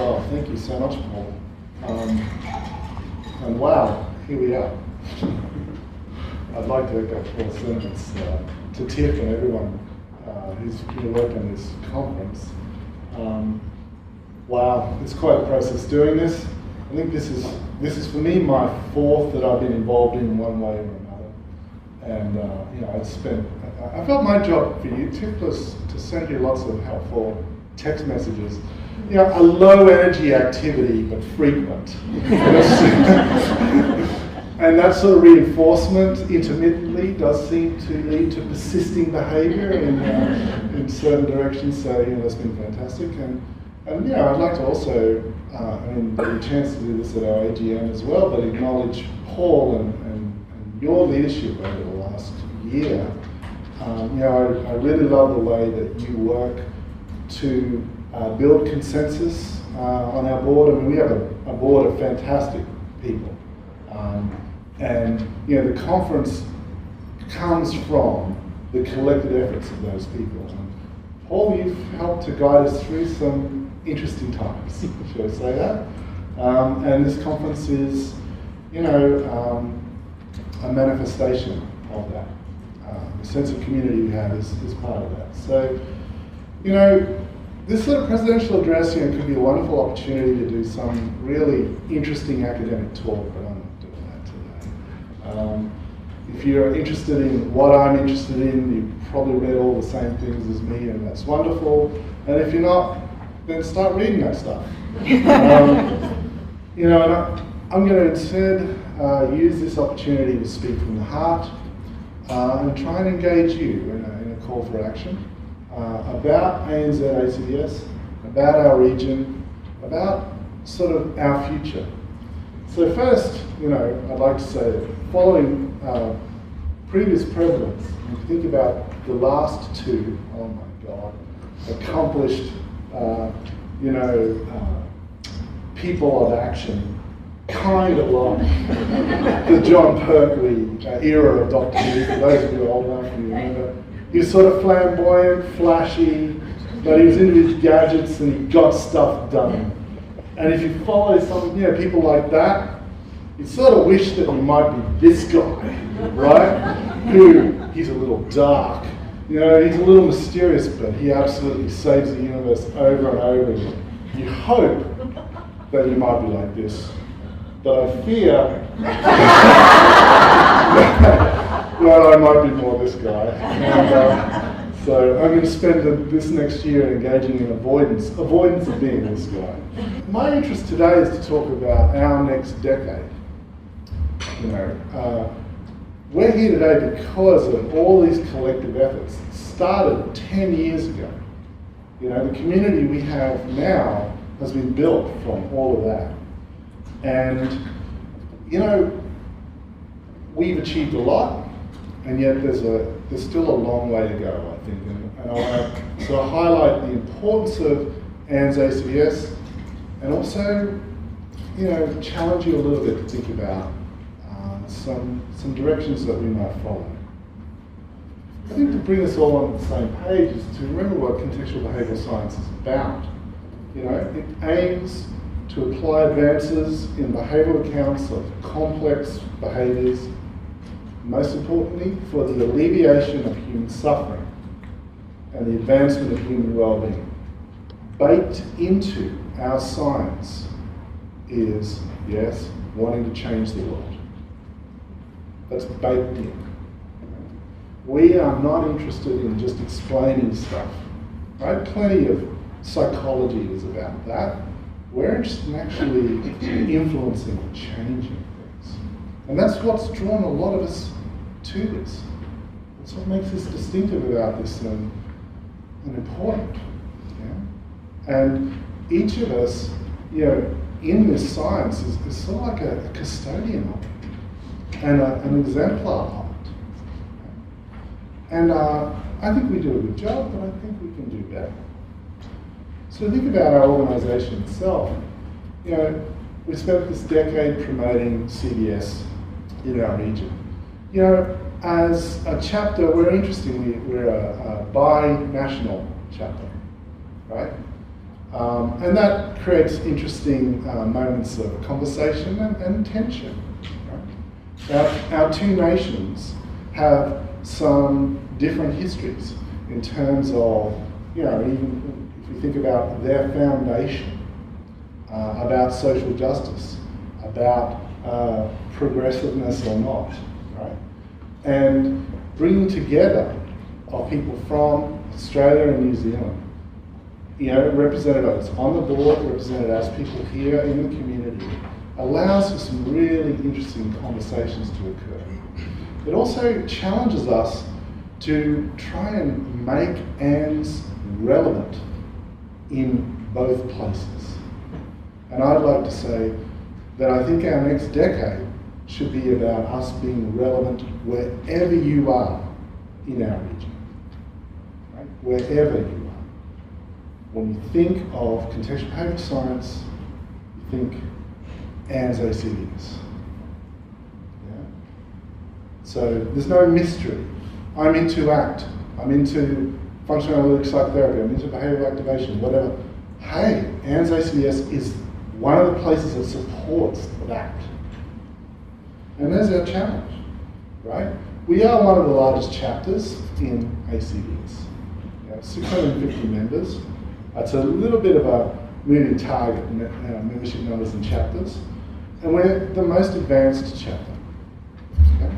well. Thank you so much, Paul. And wow, here we are. I'd like to echo Paul's sentiments to Tiff and everyone who's worked on this conference. Wow, it's quite a process doing this. I think this is for me my fourth that I've been involved in one way or another. And I felt my job for you, Tiff, was to send you lots of helpful text messages. You know, a low energy activity, but frequent. And that sort of reinforcement intermittently does seem to lead to persisting behaviour in certain directions. So, you know, that's been fantastic. And you know, I'd like to also, get a chance to do this at our AGM as well, but acknowledge Paul and your leadership over the last year. You know, I really love the way that you work to build consensus on our board. I mean, we have a board of fantastic people. And you know, the conference comes from the collected efforts of those people. And Paul, you've helped to guide us through some interesting times, shall I say that? And this conference is, you know, a manifestation of that. The sense of community we have is part of that. So, you know, this sort of presidential address, you know, could be a wonderful opportunity to do some really interesting academic talk, but I'm not doing that today. If you're interested in what I'm interested in, you've probably read all the same things as me, and that's wonderful. And if you're not, then start reading that stuff. You know, and I'm going to instead use this opportunity to speak from the heart and try and engage you in a call for action. About ANZ ACBS, about our region, about sort of our future. So first, you know, I'd like to say that following previous presidents, and think about the last two, oh my God, accomplished, you know, people of action, kind of like the John Pertwee era of Doctor Who, for those of you old enough to remember. He was sort of flamboyant, flashy, but he was into his gadgets and he got stuff done. And if you follow some, you know, people like that, you sort of wish that you might be this guy, right? Who, he's a little dark, you know, he's a little mysterious, but he absolutely saves the universe over and over again. You hope that you might be like this, but I fear well, I might be more this guy. And, so I'm going to spend this next year engaging in avoidance of being this guy. My interest today is to talk about our next decade. You know, we're here today because of all these collective efforts. It started 10 years ago. You know, the community we have now has been built from all of that. And, you know, we've achieved a lot. And yet there's still a long way to go, I think. And I want to sort of highlight the importance of ANZACBS and also, you know, challenge you a little bit to think about some directions that we might follow. I think to bring us all on the same page is to remember what contextual behavioural science is about. You know, it aims to apply advances in behavioural accounts of complex behaviours, most importantly, for the alleviation of human suffering and the advancement of human well-being. Baked into our science is, yes, wanting to change the world. That's baked in. We are not interested in just explaining stuff, right? Plenty of psychology is about that. We're interested in actually influencing and changing things. And that's what's drawn a lot of us to this. That's what makes us distinctive about this and important. Yeah? And each of us, you know, in this science is sort of like a custodian of it and an exemplar of it. And I think we do a good job, but I think we can do better. So think about our organisation itself. You know, we spent this decade promoting CBS in our region. You know, as a chapter, we're a bi-national chapter, right? And that creates interesting moments of conversation and tension. Right? Our two nations have some different histories in terms of, even if we think about their foundation, about social justice, about progressiveness or not, right? And bringing together of people from Australia and New Zealand, represented as on the board, represented as people here in the community, allows for some really interesting conversations to occur. It also challenges us to try and make ANZ relevant in both places. And I'd like to say that I think our next decade should be about us being relevant wherever you are in our region, right? Wherever you are. When you think of contextual behavioural science, you think ANZACBS. Yeah? So there's no mystery. I'm into ACT, I'm into functional analytic psychotherapy, I'm into behavioural activation, whatever. Hey, ANZACBS is one of the places that supports that. And there's our challenge, right? We are one of the largest chapters in ACBS. 650 members. It's a little bit of a moving target, membership numbers and chapters. And we're the most advanced chapter. Okay?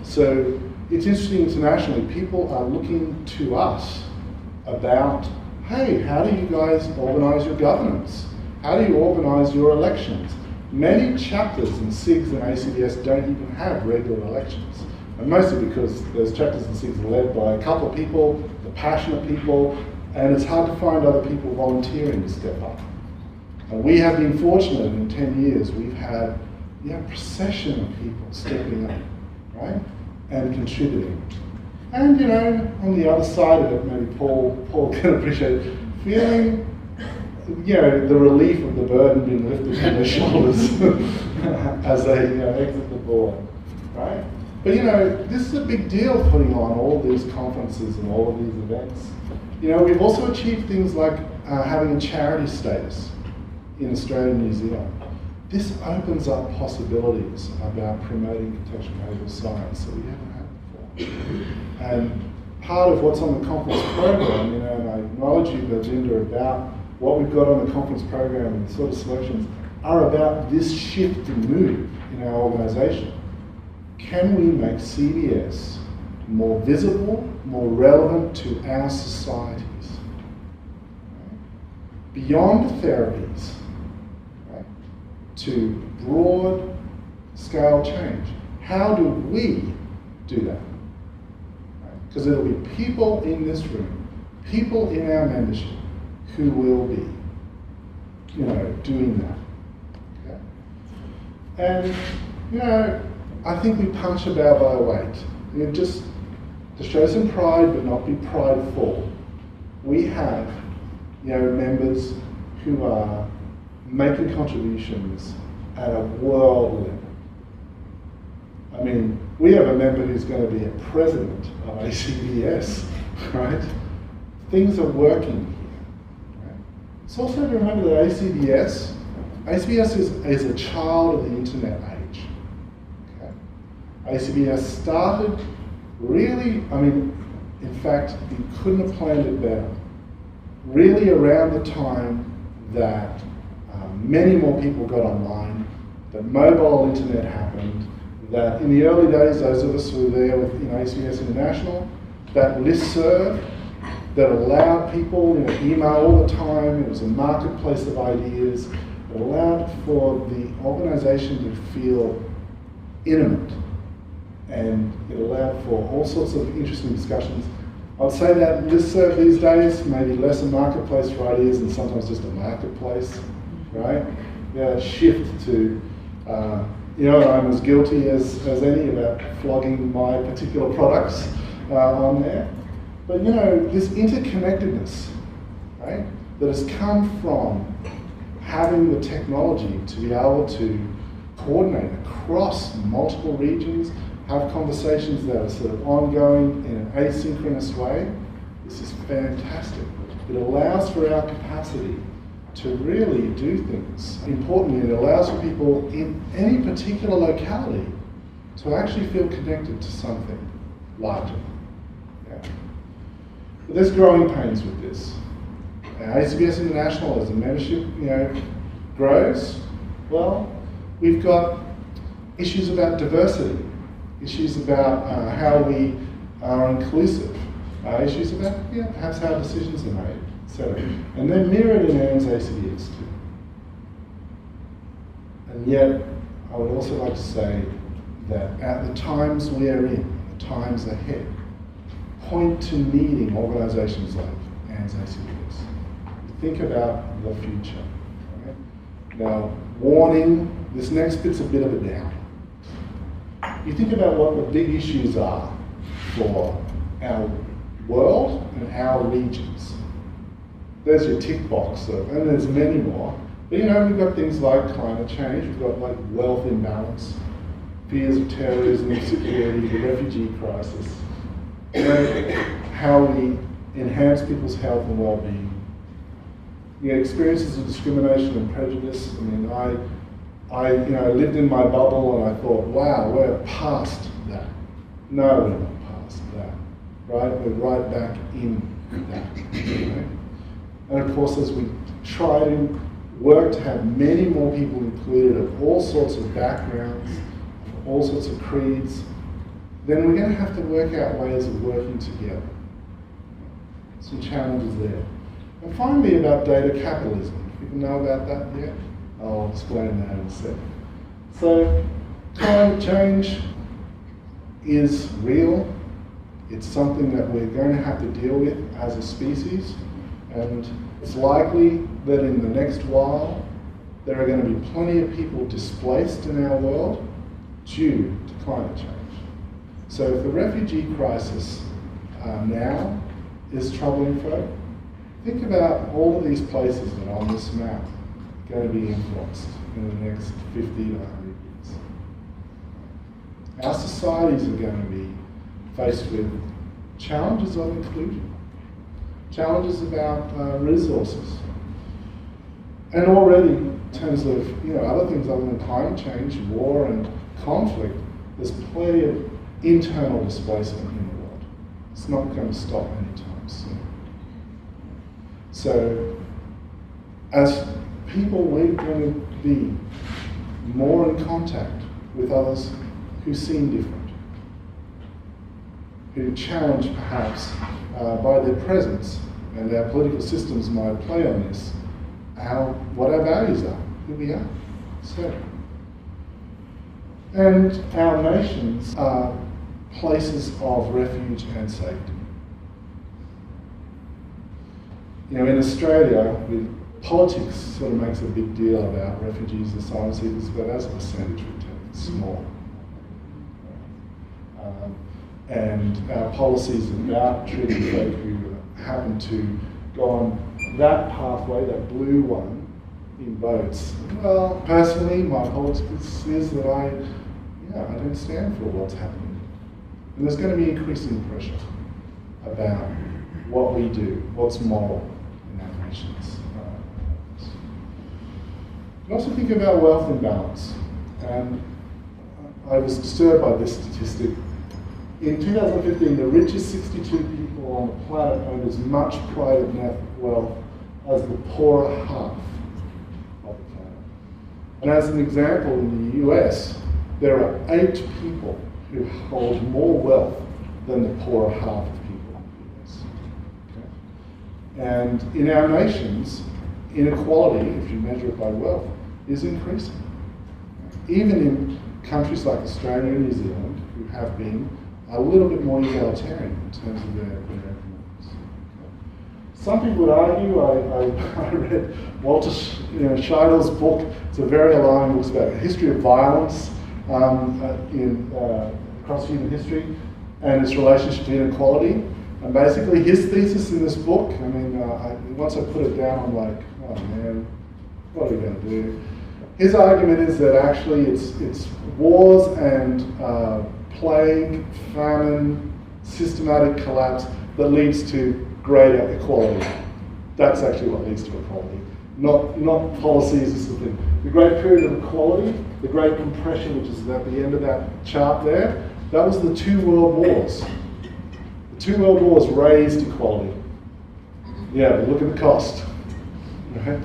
So it's interesting internationally, people are looking to us about, hey, how do you guys organise your governance? How do you organise your elections? Many chapters in SIGs and ACBS don't even have regular elections. And mostly because those chapters and SIGs are led by a couple of people, the passionate people, and it's hard to find other people volunteering to step up. And we have been fortunate in 10 years, we've had a procession of people stepping up, right? And contributing. And on the other side of it, maybe Paul can appreciate, feeling the relief of the burden being lifted from their shoulders as they exit the board, right? But this is a big deal, putting on all these conferences and all of these events. We've also achieved things like having a charity status in Australia and New Zealand. This opens up possibilities about promoting contextual behavioural science that we haven't had before. And part of what's on the conference program, and I acknowledge you, Virginia, about what we've got on the conference program and the sort of selections are about this shift and move in our organisation. Can we make CBS more visible, more relevant to our societies? Right? Beyond therapies, right? To broad scale change. How do we do that? Because there will be people in this room, people in our membership, who will be, doing that. Okay? And, I think we punch above our weight. Just to show some pride, but not be prideful. We have, members who are making contributions at a world level. I mean, we have a member who's going to be a president of ACBS, right? Things are working. It's also to remember that ACBS is a child of the internet age. Okay? ACBS started really, in fact, you couldn't have planned it better. Really around the time that many more people got online, that mobile internet happened, that in the early days, those of us who were there with ACBS International, that listserv that allowed people, email all the time. It was a marketplace of ideas. It allowed for the organisation to feel intimate, and it allowed for all sorts of interesting discussions. I'd say that listserv these days maybe less a marketplace for ideas and sometimes just a marketplace, right? Shift to, I'm as guilty as any about flogging my particular products on there. But this interconnectedness, right, that has come from having the technology to be able to coordinate across multiple regions, have conversations that are sort of ongoing in an asynchronous way, this is fantastic. It allows for our capacity to really do things. Importantly, it allows for people in any particular locality to actually feel connected to something larger. Yeah. But there's growing pains with this. ACBS International, as the membership grows, well, we've got issues about diversity, issues about how we are inclusive, issues about perhaps how decisions are made, etc. And they're mirrored in ANZACBS too. And yet, I would also like to say that at the times we are in, the times ahead, point to needing organisations like ANZACBS. Think about the future. Right? Now, warning, this next bit's a bit of a down. You think about what the big issues are for our world and our regions. There's your tick box, and there's many more. But we've got things like climate change, we've got like wealth imbalance, fears of terrorism, insecurity, the refugee crisis, how we enhance people's health and well-being. Experiences of discrimination and prejudice. I mean, I lived in my bubble and I thought, wow, we're past that. No, we're not past that, right? We're right back in that. Right? And of course, as we try to work to have many more people included of all sorts of backgrounds, of all sorts of creeds, then we're going to have to work out ways of working together. Some challenges there. And finally, about data capitalism. People know about that yet? I'll explain that in a second. So, climate change is real. It's something that we're going to have to deal with as a species. And it's likely that in the next while, there are going to be plenty of people displaced in our world due to climate change. So if the refugee crisis now is troubling folk, think about all of these places that are on this map going to be influenced in the next 50 to 100 years. Our societies are going to be faced with challenges of inclusion, challenges about resources. And already, in terms of other things other than climate change, war and conflict, there's plenty of internal displacement in the world. It's not going to stop anytime soon. So, as people, we're going to be more in contact with others who seem different, who challenge perhaps by their presence, and our political systems might play on this, what our values are, who we are. So, and our nations are places of refuge and safety. In Australia, politics sort of makes a big deal about refugees and asylum seekers, but as a percentage, we take it small. And our policies about treating folk who happen to go on that pathway, that blue one, in boats. Well, personally, my politics is that I don't stand for what's happening. And there's going to be increasing pressure about what we do, what's moral in our nations. You also think about wealth imbalance. And I was disturbed by this statistic. In 2015, the richest 62 people on the planet owned as much private net wealth as the poorer half of the planet. And as an example, in the US, there are 8 people who hold more wealth than the poorer half of people in the US. Okay? And in our nations, inequality, if you measure it by wealth, is increasing. Even in countries like Australia and New Zealand, who have been a little bit more egalitarian in terms of their economics. Some people would argue, I read Walter Scheidel's book. It's a very alarming book. It's about the history of violence across human history and its relationship to inequality. And basically his thesis in this book, once I put it down, I'm like, oh man, what are we going to do? His argument is that actually it's wars and plague, famine, systematic collapse that leads to greater equality That's actually what leads to equality. Not policies, this sort of thing. The great period of equality, the great compression, which is at the end of that chart there, that was the 2 world wars. The 2 world wars raised equality. Yeah, but look at the cost. Right?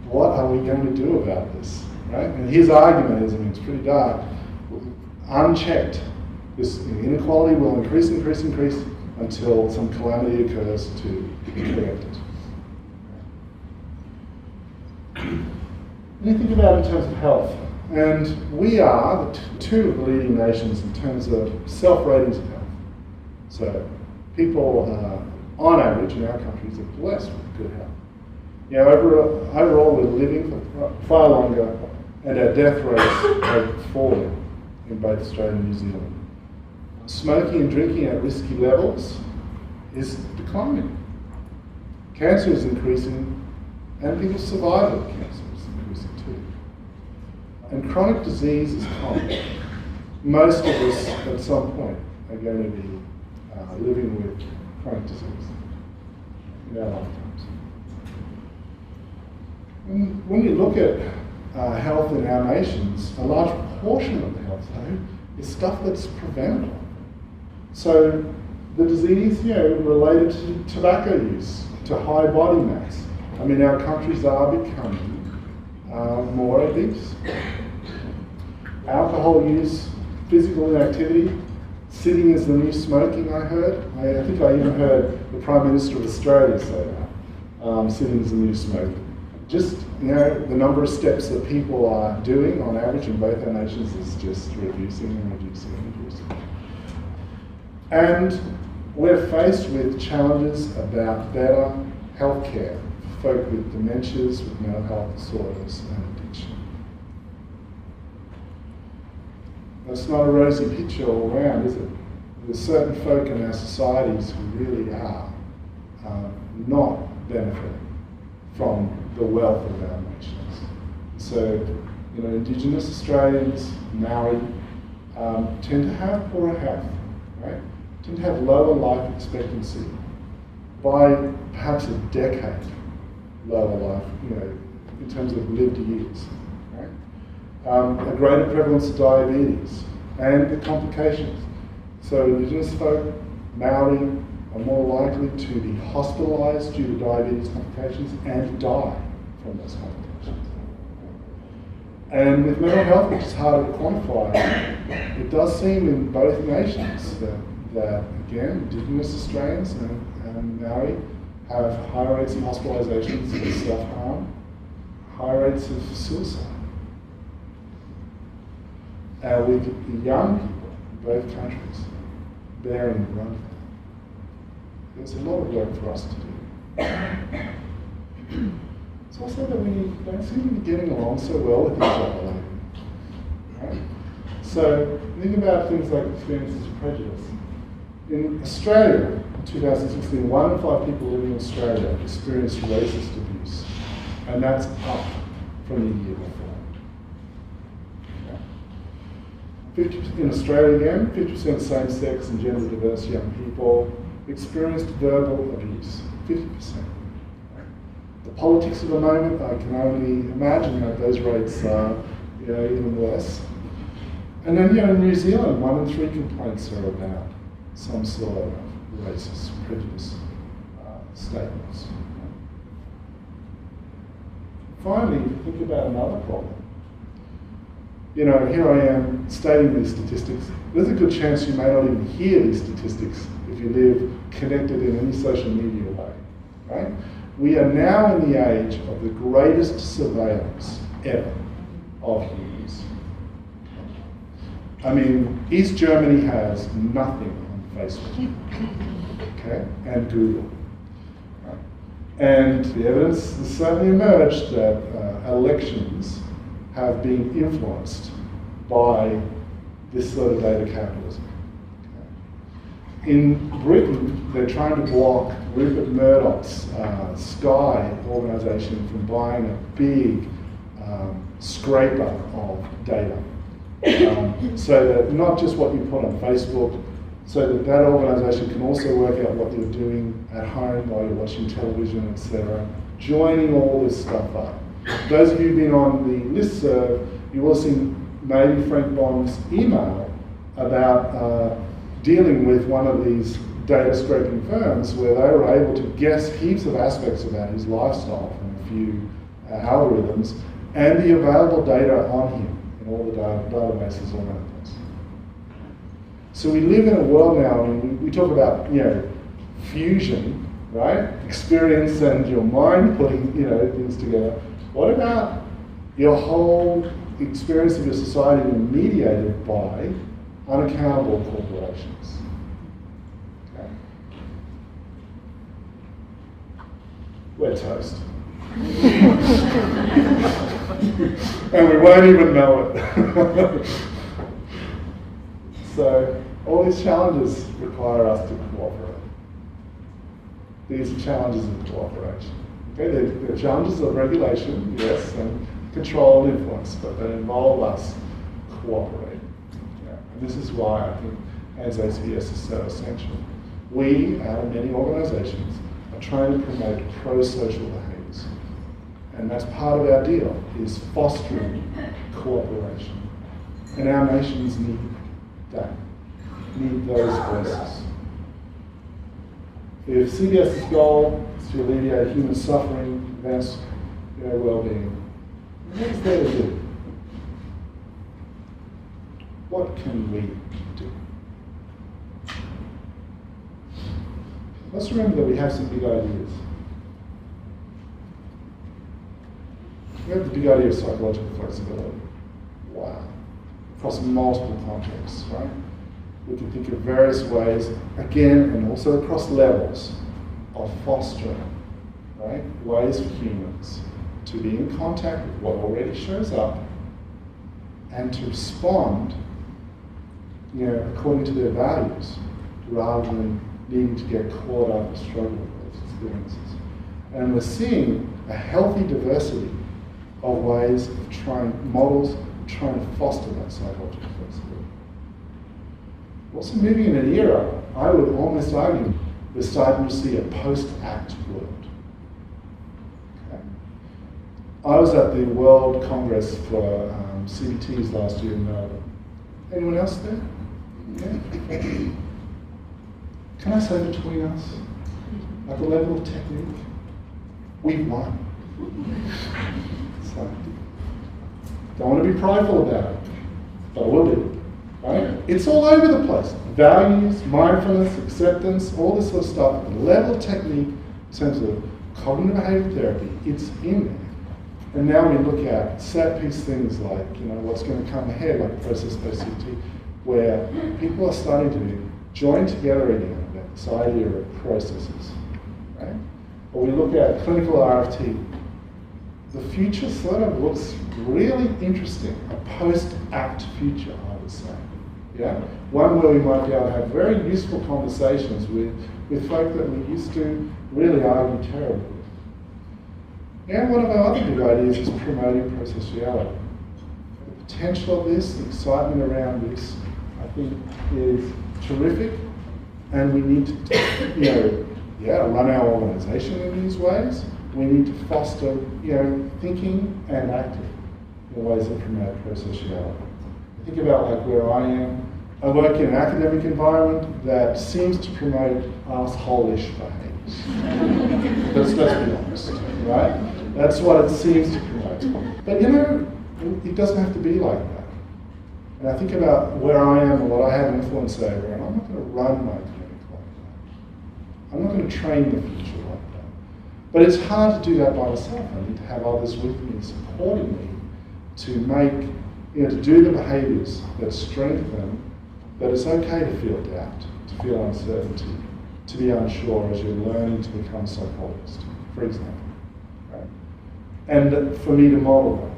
What are we going to do about this? Right? And his argument is, I mean, it's pretty dark. Unchecked, this inequality will increase until some calamity occurs to correct it. When you think about it in terms of health, and we are two of the leading nations in terms of self-ratings of health. So people, on average, in our countries are blessed with good health. You know, overall we're living for far longer, and our death rates have fallen in both Australia and New Zealand. Smoking and drinking at risky levels is declining. Cancer is increasing, and people's survival of cancer is increasing too. And chronic disease is common. Most of us, at some point, are going to be living with chronic disease in our lifetimes. And when you look at health in our nations, a large proportion of the health, though, is stuff that's preventable. So the disease, you know, related to tobacco use, to high body mass. I mean, our countries are becoming more obese. Alcohol use, physical inactivity, sitting is the new smoking, I heard. I think I even heard the Prime Minister of Australia say that. Sitting is the new smoking. Just, you know, the number of steps that people are doing on average in both our nations is just reducing and reducing and reducing. And we're faced with challenges about better healthcare for folk with dementias, with mental health disorders and addiction. That's not a rosy picture all around, is it? There's certain folk in our societies who really are not benefiting from the wealth of our nations. So, you know, Indigenous Australians, Maori, tend to have poorer health, right? Tend to have lower life expectancy by perhaps a decade lower life, you know, in terms of lived years, right? A greater prevalence of diabetes and the complications. So Indigenous folk, Maori, are more likely to be hospitalised due to diabetes complications and die from those complications. And with mental health, which is harder to quantify, it does seem in both nations that again, Indigenous Australians and Maori have higher rates of hospitalisations for self-harm, higher rates of suicide. With the young people in both countries bearing the brunt of that. There's a lot of work for us to do. It's also that we don't seem to be getting along so well with each other lately. Right? So think about things like experiences of prejudice. In Australia, in 2016, 1 in 5 people living in Australia experienced racist abuse, and that's up from the year before. 50% in Australia again, 50% same-sex and gender-diverse young people experienced verbal abuse, 50%. The politics of the moment, I can only imagine that those rates are, you know, even worse. And then, you know, in New Zealand, 1 in 3 complaints are about some sort of racist prejudice statements. Finally, think about another problem. You know, here I am stating these statistics. There's a good chance you may not even hear these statistics if you live connected in any social media way, right? We are now in the age of the greatest surveillance ever of humans. I mean, East Germany has nothing on Facebook, okay, and Google. Right? And the evidence has certainly emerged that elections have been influenced by this sort of data capitalism. Okay? In Britain, they're trying to block Rupert Murdoch's Sky organisation from buying a big scraper of data. So that not just what you put on Facebook, so that that organisation can also work out what you're doing at home while you're watching television, etc. Joining all this stuff up. Those of you who've been on the listserv, you will have seen maybe Frank Bond's email about dealing with one of these data scraping firms where they were able to guess heaps of aspects about his lifestyle from a few algorithms and the available data on him in all the databases all over the place. So we live in a world now, and we talk about, fusion, right? Experience and your mind putting, things together. What about your whole experience of your society being mediated by unaccountable corporations? Okay. We're toast. And we won't even know it. So all these challenges require us to cooperate. These are challenges of cooperation. Okay, they're challenges of regulation, yes, and control and influence, but they involve us cooperating. Yeah. And this is why I think ANZACBS is so essential. We, out of many organisations, are trying to promote pro-social behaviours. And that's part of our deal, is fostering cooperation. And our nations need that, need those voices. If CBS's goal is to alleviate human suffering, advance their well-being, what is there to do? What can we do? Let's remember that we have some big ideas. We have the big idea of psychological flexibility. Wow. Across multiple contexts, right? We can think of various ways, again, and also across levels, of fostering, right? Ways for humans to be in contact with what already shows up and to respond, according to their values, rather than needing to get caught up or struggle with those experiences. And we're seeing a healthy diversity of ways of models trying to foster that psychological flexibility. We're also moving in an era, I would almost argue, we're starting to see a post-act world. Okay. I was at the World Congress for CBTs last year in Melbourne. Anyone else there? Yeah. Can I say between us, at the level of technique, we've won. So, don't want to be prideful about it, but I will be. Right? It's all over the place. Values, mindfulness, acceptance, all this sort of stuff, the level of technique in terms of cognitive behavioural therapy, it's in there. And now we look at set-piece things like, what's going to come ahead, like process-based CT, where people are starting to join together again about this idea of processes. Right? Or we look at clinical RFT. The future sort of looks really interesting, a post-act future, I would say. Yeah? One where we might be able to have very useful conversations with folk that we used to really argue terribly with. And one of our other big ideas is promoting processuality. The potential of this, the excitement around this, I think is terrific, and we need to, run our organisation in these ways. We need to foster, thinking and acting in ways that promote processuality. Think about like where I am. I work in an academic environment that seems to promote asshole-ish behaviours. Let's be honest, right? That's what it seems to promote. But it doesn't have to be like that. And I think about where I am and what I have influence over, and I'm not going to run my clinic like that. I'm not going to train the future like that. But it's hard to do that by myself. I need to have others with me, supporting me, to make, to do the behaviours that strengthen that it's okay to feel doubt, to feel uncertainty, to be unsure as you're learning to become a psychologist, for example. Right? And for me to model that.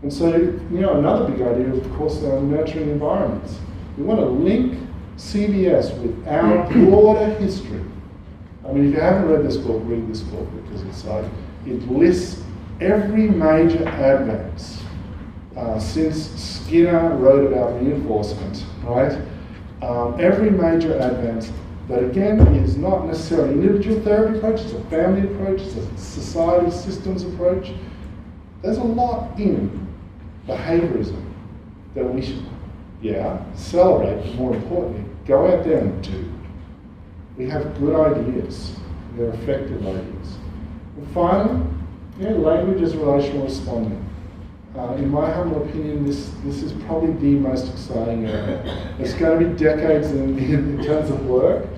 And so, another big idea, of course, are nurturing environments. We want to link CBS with our broader history. I mean, if you haven't read this book, read this book, because it's like, it lists every major advance since Skinner wrote about reinforcement, right? every major advance that again is not necessarily an individual therapy approach, it's a family approach, it's a society systems approach. There's a lot in behaviourism that we should, celebrate, but more importantly, go out there and do. We have good ideas, they're effective ideas. And finally, language is relational responding. In my humble opinion, this is probably the most exciting area. It's going to be decades in terms of work,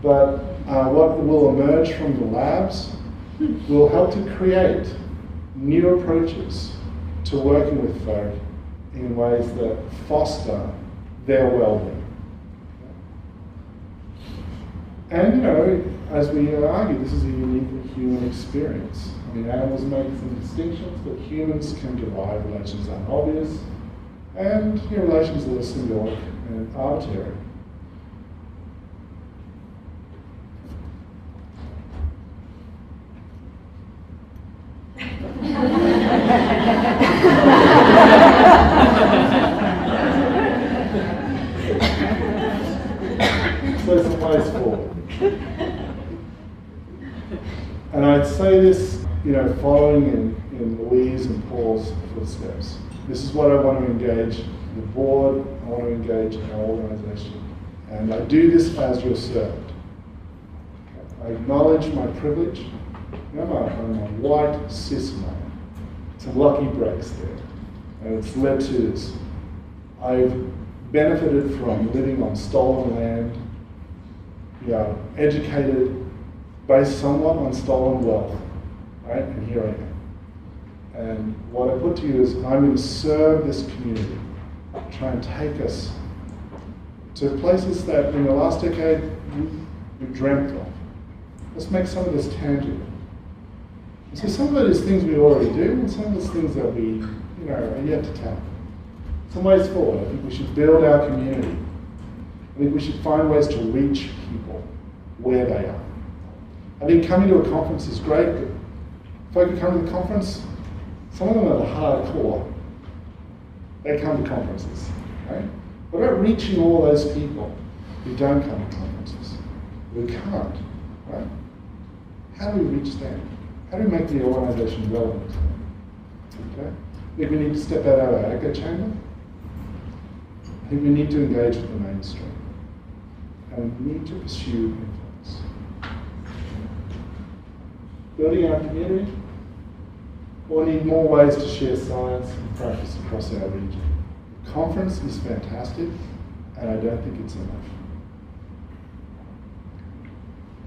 but what will emerge from the labs will help to create new approaches to working with folk in ways that foster their well-being. And as we argue, this is a uniquely human experience. I mean, animals make some distinctions, but humans can derive relations that are obvious, and relations that are symbolic and arbitrary. So some ways forward. And I'd say this, following in Louise and Paul's footsteps. This is what I want to engage the board, I want to engage our organisation. And I do this as your servant. I acknowledge my privilege. I'm a white cis male. Some lucky breaks there. And it's led to this. I've benefited from living on stolen land, educated based somewhat on stolen wealth, right? And here I am. And what I put to you is I'm going to serve this community, try and take us to places that in the last decade we dreamt of. Let's make some of this tangible. And so some of it is things we already do, and some of it's things that we are yet to tackle. Some ways forward. I think we should build our community. I think we should find ways to reach people where they are. I think coming to a conference is great, but folk who come to the conference, some of them are the hardcore. They come to conferences, right? What about reaching all those people who don't come to conferences, who can't, right? How do we reach them? How do we make the organisation relevant to them? Okay? I think we need to step out of our echo chamber. I think we need to engage with the mainstream. And we need to pursue influence. Building our community, or need more ways to share science and practice across our region. The conference is fantastic, and I don't think it's enough.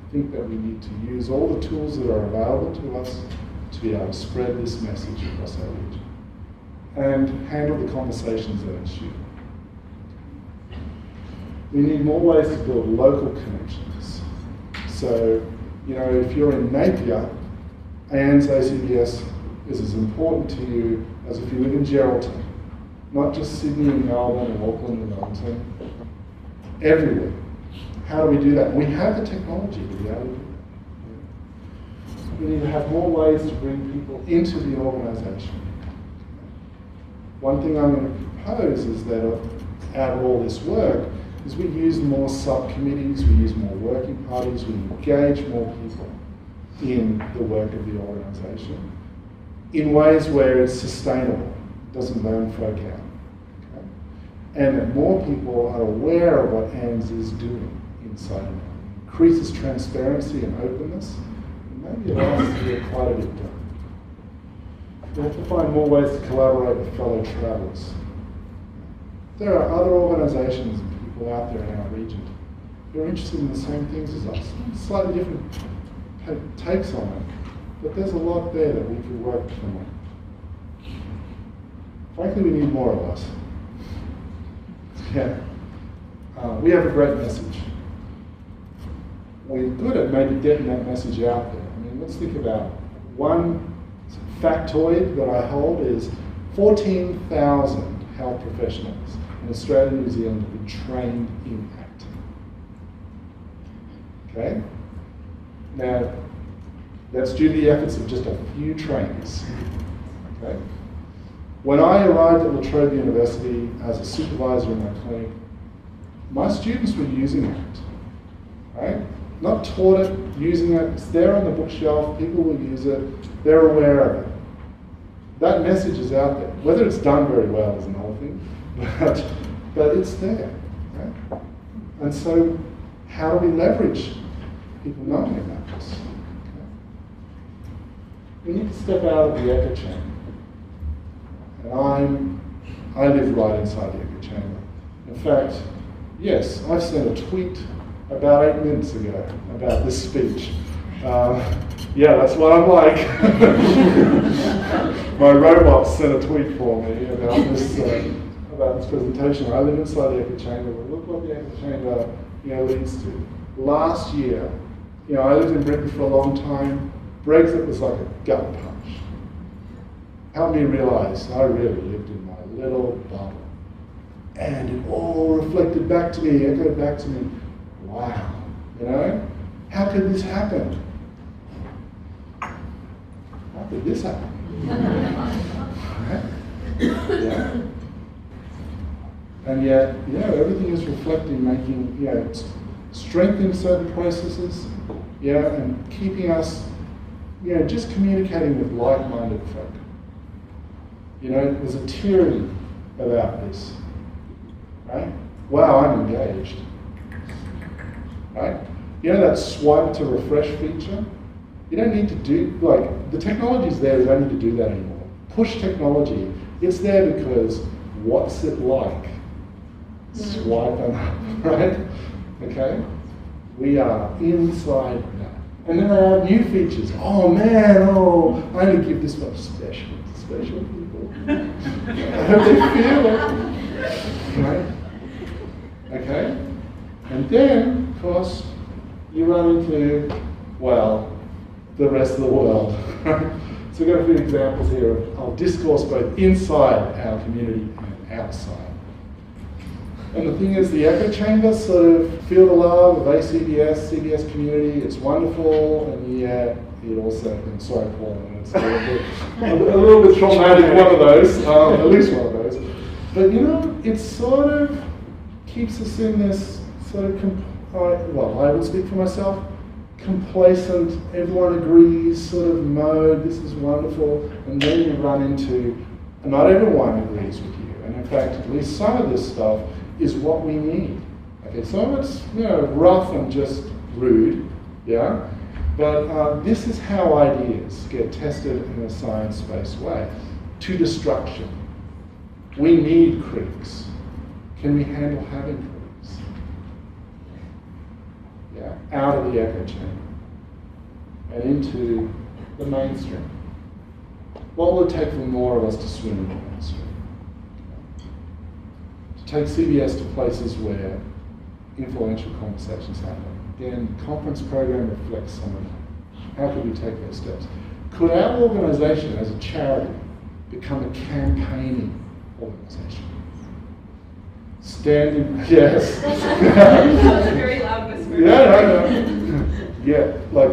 I think that we need to use all the tools that are available to us to be able to spread this message across our region and handle the conversations that ensue. We need more ways to build local connections. So, if you're in Napier, ANZACBS is as important to you as if you live in Geraldton, not just Sydney and Melbourne and Auckland and Wellington, everywhere. How do we do that? We have the technology to be able to do that. We need to have more ways to bring people into the organisation. One thing I'm going to propose is that out of all this work, is we use more subcommittees, we use more working parties, we engage more people in the work of the organisation in ways where it's sustainable, doesn't burn folk out. Okay? And that more people are aware of what ANZ is doing inside and out. Increases transparency and openness, and maybe allows us to get quite a bit done. We have to find more ways to collaborate with fellow travellers. There are other organisations and people out there in our region who are interested in the same things as us. Slightly different takes on it, but there's a lot there that we could work from. Frankly, we need more of us. Yeah. We have a great message. We're good at maybe getting that message out there. I mean, let's think about one factoid that I hold is 14,000 health professionals in Australia and New Zealand have been trained in acting. Okay? Now, that's due to the efforts of just a few trainers. Okay? When I arrived at La Trobe University as a supervisor in my clinic, My students were using it, right? Not taught it, using it. It's there on the bookshelf. People will use it. They're aware of it. That message is out there. Whether it's done very well is another thing, but it's there, right? And so, how do we leverage people knowing about this? Okay. We need to step out of the echo chamber. And I live right inside the echo chamber. In fact, yes, I sent a tweet about 8 minutes ago about this speech. Yeah, that's what I'm like. My robot sent a tweet for me about this presentation. I live inside the echo chamber, but look what the echo chamber leads to. Last year, I lived in Britain for a long time. Brexit was like a gut punch. Helped me realise I really lived in my little bubble. And it all reflected back to me, echoed back to me. Wow, how could this happen? How could this happen? Yeah. And yet, everything is reflecting, making, strengthening certain processes, and keeping us, just communicating with like-minded folk. There's a tyranny about this, right? Wow, I'm engaged, right? That swipe to refresh feature? You don't need to do, the technology's there, you don't need to do that anymore. Push technology, it's there because what's it like? Swiping up, right? Okay? We are inside that. And then there are new features. Oh man, I only give this much special to special people. I hope they feel it. Right? Okay? And then, of course, you run into, the rest of the world. So we've got a few examples here of discourse both inside our community and outside. And the thing is, the echo chamber sort of feel the love of ACBS, CBS community, it's wonderful, and yet it also, I'm sorry Paul, it's a little bit traumatic, one of those, at least one of those. But it sort of keeps us in this sort of, I would speak for myself, complacent, everyone agrees sort of mode, this is wonderful, and then you run into, not everyone agrees with you, and in fact, at least some of this stuff is what we need. Okay, some of it's rough and just rude, but this is how ideas get tested in a science-based way, to destruction. We need critics. Can we handle having critics? Out of the echo chamber and into the mainstream. What will it take for more of us to swim in the mainstream? To take CBS to places where influential conversations happen. Again, the conference program reflects some of that. How could we take those steps? Could our organisation as a charity become a campaigning organisation? Standing, yes. That was a very loud whisper.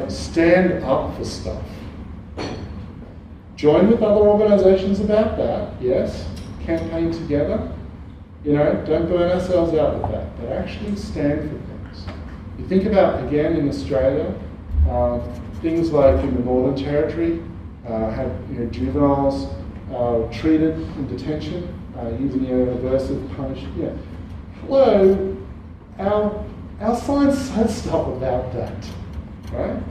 Stand up for stuff. Join with other organisations about that, yes. Campaign together. Don't burn ourselves out with that, but actually stand for things. You think about, again, in Australia, things like in the Northern Territory, have juveniles treated in detention, using aversive punishment. Hello, our science says stuff about that, right?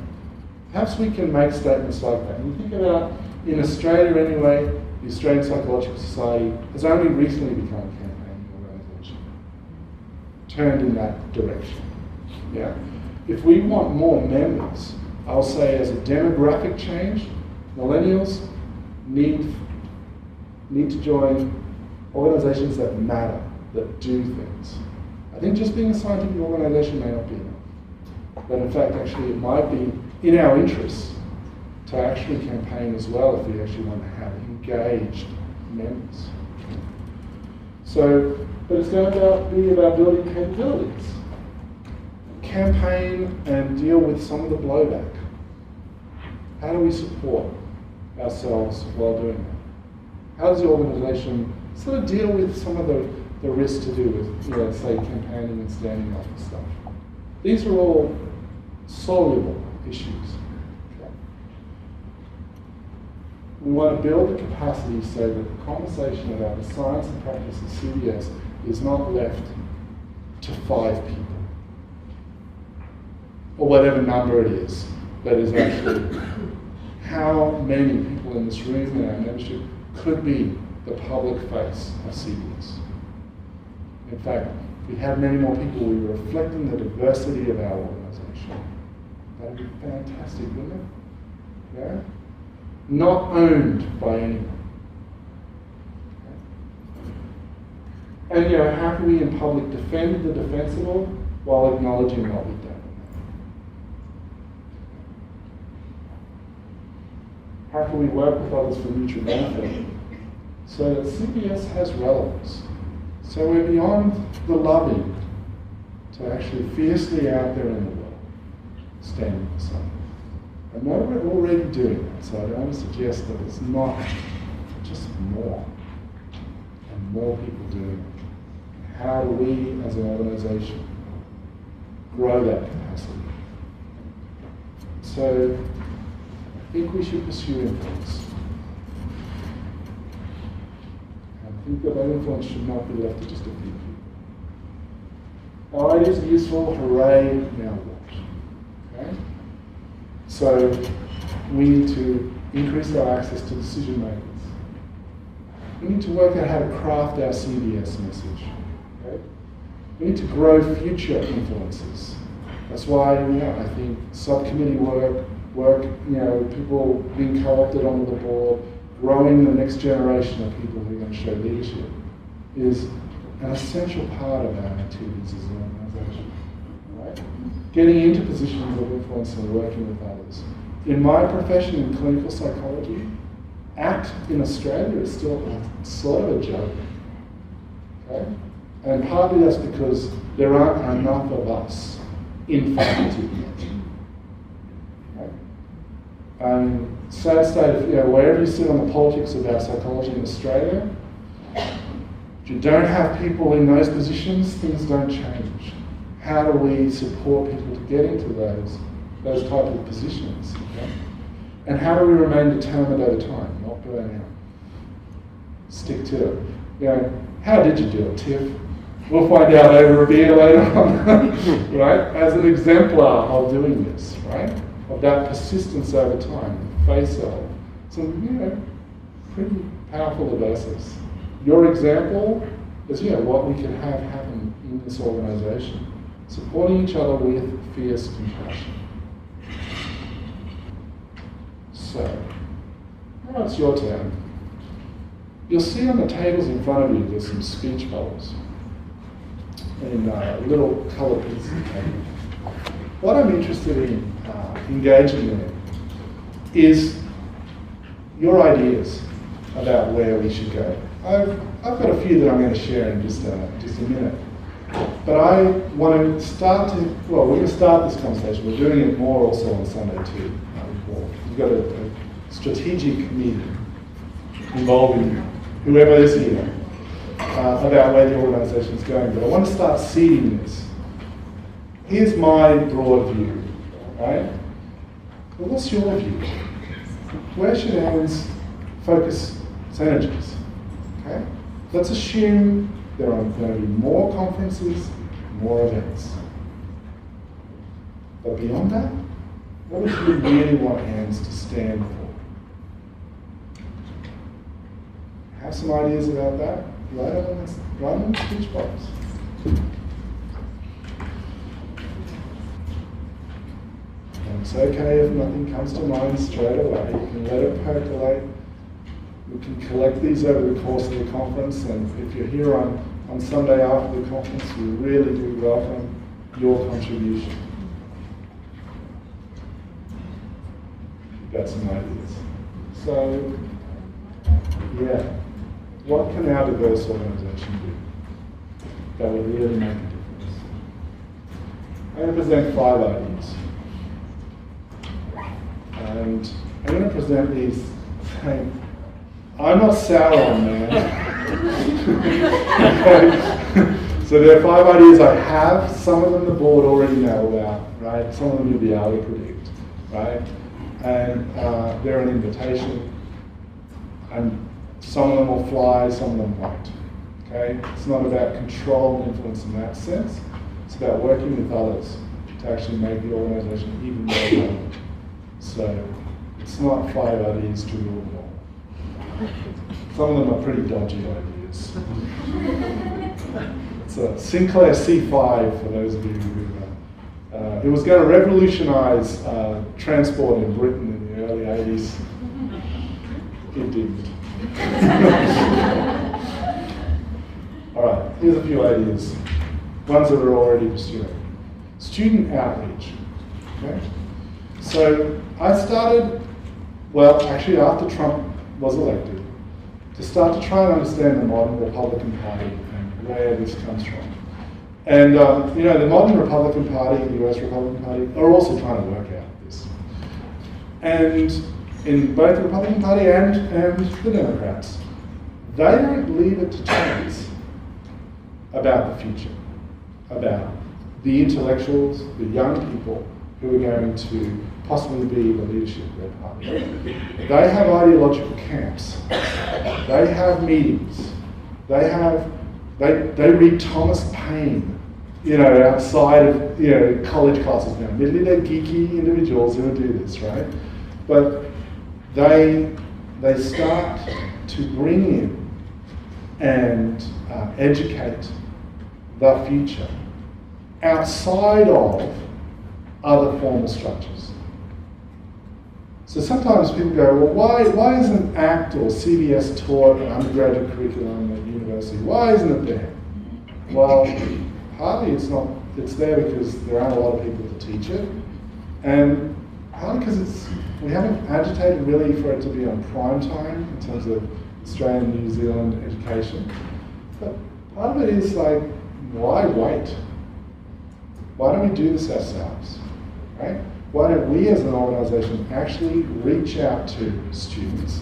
Perhaps we can make statements like that. And you think about, in Australia anyway, the Australian Psychological Society has only recently become a campaigning organisation, turned in that direction. If we want more members, I'll say as a demographic change, millennials need to join organisations that matter, that do things. I think just being a scientific organisation may not be enough. But in fact, actually, it might be in our interests to actually campaign as well if we actually want to have engaged members. So, but it's going to be about building capabilities. Campaign and deal with some of the blowback. How do we support ourselves while doing that? How does the organisation sort of deal with some of the the risk to do with, say, campaigning and standing up and stuff. These are all soluble issues. Okay. We want to build the capacity so that the conversation about the science and practice of CBS is not left to 5 people, or whatever number it is, that is actually how many people in this room and our membership could be the public face of CBS. In fact, if we had many more people, we were reflecting the diversity of our organisation. That would be fantastic, wouldn't it? Yeah? Not owned by anyone. Okay. And how can we in public defend the defensible while acknowledging what we've done? How can we work with others for mutual benefit so that CBS has relevance? So we're beyond the loving to actually fiercely out there in the world, standing for something. And we're already doing that, so I don't want to suggest that it's not just more and more people doing it. How do we as an organisation grow that capacity? So I think we should pursue influence. I think that influence should not be left to just a few people. Our ideas are useful, hooray, now what? Okay? So we need to increase our access to decision makers. We need to work out how to craft our CBS message. Okay? We need to grow future influences. That's why I think subcommittee work, people being co-opted onto the board, growing the next generation of people who are going to show leadership is an essential part of our activities as an organisation. Right? Getting into positions of influence and working with others. In my profession in clinical psychology, ACT in Australia is still sort of a joke. Okay? And partly that's because there aren't enough of us in faculty yet. Sad state of, wherever you sit on the politics about psychology in Australia, if you don't have people in those positions, things don't change. How do we support people to get into those type of positions? Okay? And how do we remain determined over time, not burn out? Stick to it. How did you do it, Tiff? We'll find out over a beer later on, right? As an exemplar of doing this, right? Of that persistence over time, the face of some, pretty powerful adversities. Your example is, what we can have happen in this organisation, supporting each other with fierce compassion. So, now it's your turn. You'll see on the tables in front of you, there's some speech bubbles and little coloured pieces of paper. What I'm interested in engaging in is your ideas about where we should go. I've got a few that I'm going to share in just a minute. But I want to start we're going to start this conversation. We're doing it more also on Sunday too. We've got a strategic meeting involving whoever is here about where the organisation is going. But I want to start seeding this. Here's my broad view, right? Well, what's your view? Where should ANZ focus its energies? Okay? Let's assume there are going to be more conferences, more events. But beyond that, what would you really want ANZ to stand for? Have some ideas about that? Write on the speech box. And it's okay if nothing comes to mind straight away. You can let it percolate. We can collect these over the course of the conference, and if you're here on Sunday after the conference, we really do welcome your contribution. You've got some ideas. So, what can our diverse organisation do that would really make a difference? I'm going to present 5 ideas. And I'm going to present these saying, I'm not sour on man. Okay. So there are 5 ideas I have. Some of them the board already know about, right? Some of them you'll be able to predict, right? And they're an invitation. And some of them will fly, some of them won't. Okay? It's not about control and influence in that sense. It's about working with others to actually make the organisation even more relevant. So it's not 5 ideas to rule them all. Some of them are pretty dodgy ideas. It's a Sinclair C5 for those of you who it was going to revolutionise transport in Britain in the early 80s. It didn't. All right, here's a few ideas. Ones that we're already pursuing. Student outreach. Okay? So I started, well, actually after Trump was elected, to start to try and understand the modern Republican Party and where this comes from. And you know, the modern Republican Party, the US Republican Party, are also trying to work out this. And in both the Republican Party and the Democrats, they don't leave it to chance about the future, about the intellectuals, the young people who are going to possibly be the leadership of their party. They have ideological camps. They have meetings. They read Thomas Paine, you know, outside of, you know, college classes now. Admittedly, they're geeky individuals who do this, right? But they start to bring in and educate the future outside of other formal structures. So sometimes people go, well, why isn't ACT or CBS taught an undergraduate curriculum at university? Why isn't it there? Well, partly it's there because there aren't a lot of people to teach it, and partly because we haven't agitated really for it to be on prime time in terms of Australian and New Zealand education. But part of it is like, why wait? Why don't we do this ourselves, right? Why don't we as an organisation actually reach out to students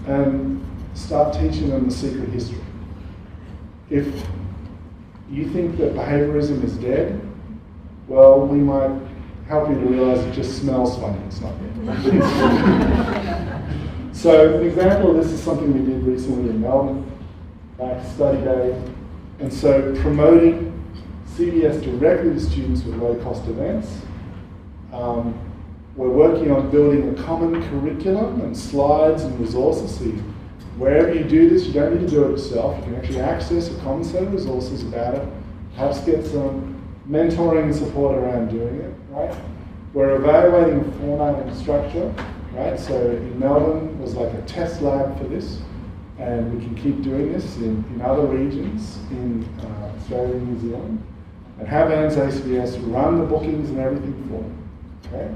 and start teaching them the secret history? If you think that behaviourism is dead, well, we might help you to realise it just smells funny, it's not dead. So an example of this is something we did recently in Melbourne, back study day, and so promoting CBS directly to students with low-cost events. We're working on building a common curriculum and slides and resources. So wherever you do this, you don't need to do it yourself. You can actually access a common set of resources about it, perhaps get some mentoring and support around doing it, right? We're evaluating the format and structure, right? So in Melbourne was like a test lab for this, and we can keep doing this in other regions in Australia and New Zealand, and have ANZACBS run the bookings and everything for them. Okay?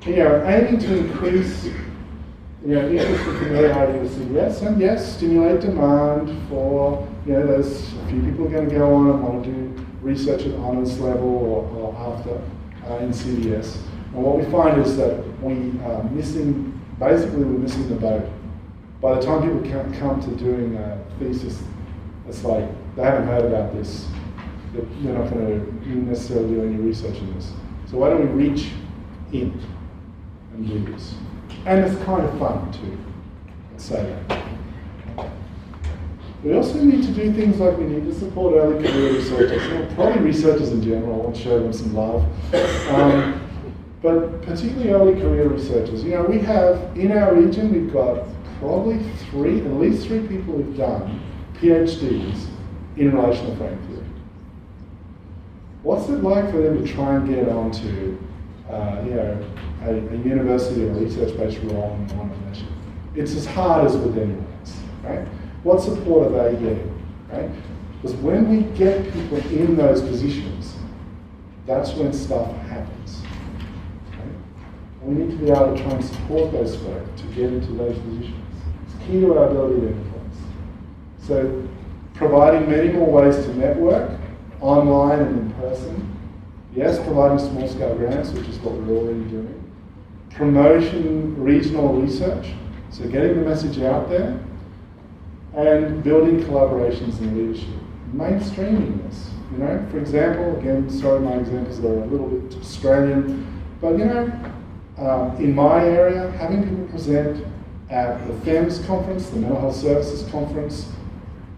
You know, aiming to increase, you know, interest and familiarity with CBS, and yes, stimulate demand for, you know, there's a few people are going to go on and want to do research at honours level or after in CBS. And what we find is that we are missing, basically we're missing the boat. By the time people come to doing a thesis, it's like they haven't heard about this. They're not going to necessarily do any research in this. So why don't we reach in and do this? And it's kind of fun too, let's say that. We also need to do things like we need to support early career researchers, well, probably researchers in general, I want to show them some love. But particularly early career researchers. You know, we have, in our region, we've got probably at least three people who've done PhDs in relational frame theory. What's it like for them to try and get onto, you know, a university or a research-based role in an organisation? It's as hard as with anyone else, right? What support are they getting, right? Because when we get people in those positions, that's when stuff happens. Right? We need to be able to try and support those folk to get into those positions. It's key to our ability to influence. So providing many more ways to network, online and in person. Yes, providing small-scale grants, which is what we're already doing. Promotion regional research, so getting the message out there. and building collaborations and leadership. Mainstreaming this, you know, for example, again, sorry my examples are a little bit Australian, but you know, in my area, having people present at the FEMS conference, the Mental Health Services Conference,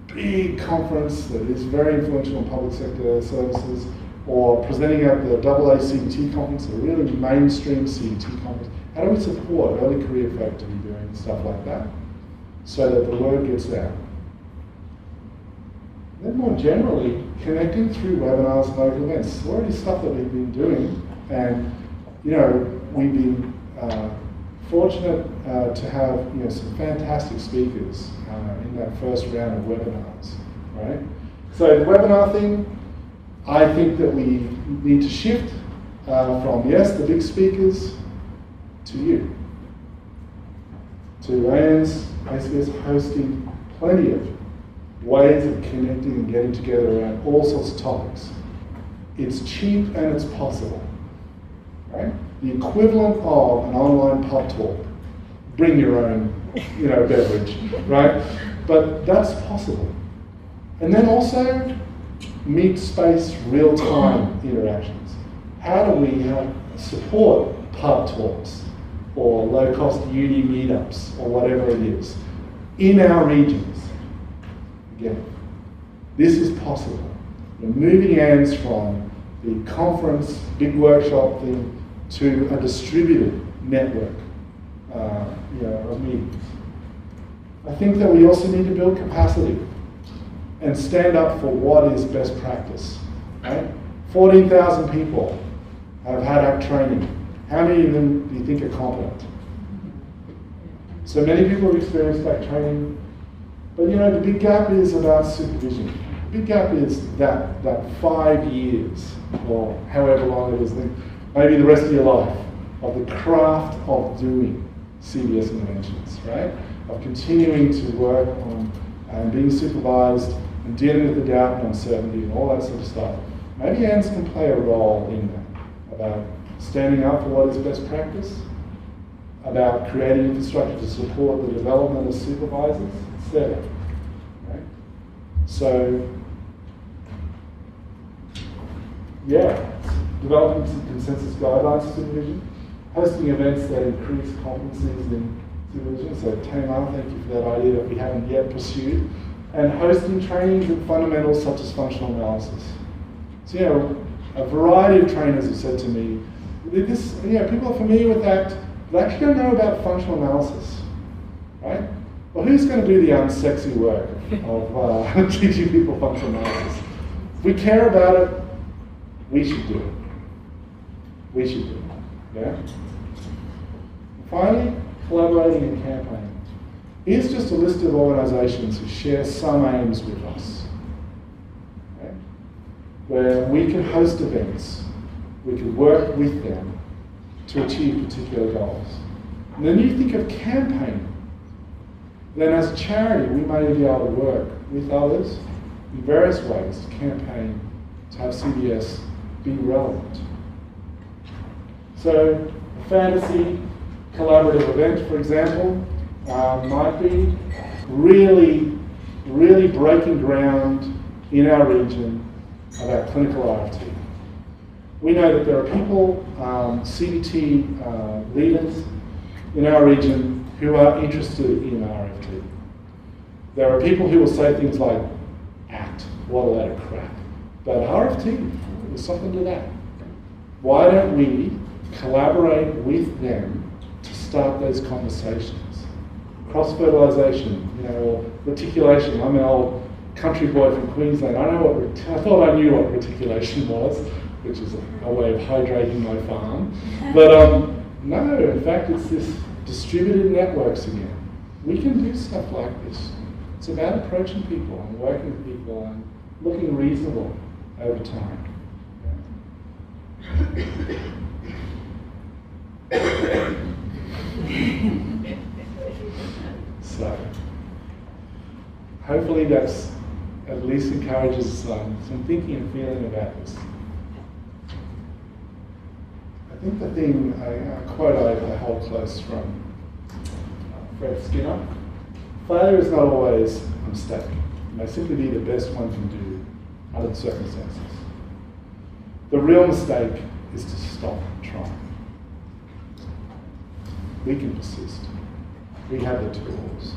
big conference that is very influential in public sector services, or presenting at the AACBS conference, a really mainstream CBT conference. How do we support early career folk to be doing stuff like that so that the word gets out? Then more generally, connecting through webinars and local events. It's already stuff that we've been doing, and you know, we've been fortunate to have some fantastic speakers in that first round of webinars, right? So the webinar thing, I think that we need to shift from, yes, the big speakers, to you. To ANZ, ACBS hosting plenty of ways of connecting and getting together around all sorts of topics. It's cheap and it's possible, right? The equivalent of an online pub talk. Bring your own, beverage, right? But that's possible. And then also, meet space real-time interactions. How do we support pub talks or low-cost uni meetups or whatever it is in our regions? Again, this is possible. We're moving hands from the conference, big workshop thing to a distributed network of meetings. I think that we also need to build capacity and stand up for what is best practice. Right? 14,000 people have had our training. How many of them do you think are competent? So many people have experienced that training, but the big gap is about supervision. The big gap is that 5 years, or however long it is, maybe the rest of your life, of the craft of doing CBS interventions, right? Of continuing to work on and being supervised and dealing with the doubt and uncertainty and all that sort of stuff. Maybe ANZ can play a role in that, about standing up for what is best practice, about creating infrastructure to support the development of supervisors, etc. Right? So, yeah, developing some consensus guidelines for supervision, hosting events that increase competencies in supervision. So Tamar, thank you for that idea that we haven't yet pursued. And hosting trainings in fundamentals such as functional analysis. So a variety of trainers have said to me, people are familiar with that, but actually don't know about functional analysis, right? Well, who's going to do the unsexy work of teaching people functional analysis? If we care about it, we should do it. We should do it, yeah? Finally, collaborating and campaigning. Here's just a list of organisations who share some aims with us, okay? Where we can host events, we can work with them to achieve particular goals. And then you think of campaigning. Then as a charity, we may be able to work with others in various ways to campaign to have CBS be relevant. So a fantasy collaborative event, for example, might be really breaking ground in our region about clinical RFT. We know that there are people, CBT leaders in our region who are interested in RFT. There are people who will say things like, ACT, what a load of crap. But RFT, there's something to that. Why don't we collaborate with them to start those conversations? Cross-fertilisation, or reticulation. I'm an old country boy from Queensland. I thought I knew what reticulation was, which is a way of hydrating my farm. But no, in fact, it's this distributed networks again. We can do stuff like this. It's about approaching people and working with people and looking reasonable over time. So, hopefully that's at least encourages some thinking and feeling about this. I think the thing, a quote I hold close from Fred Skinner, failure is not always mistake. It may simply be the best one can do under the circumstances. The real mistake is to stop trying. We can persist. We have the tools.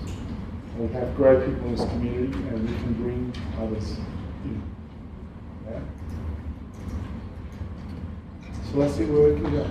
We have great people in this community, and we can bring others in. Yeah? So let's see where we can go.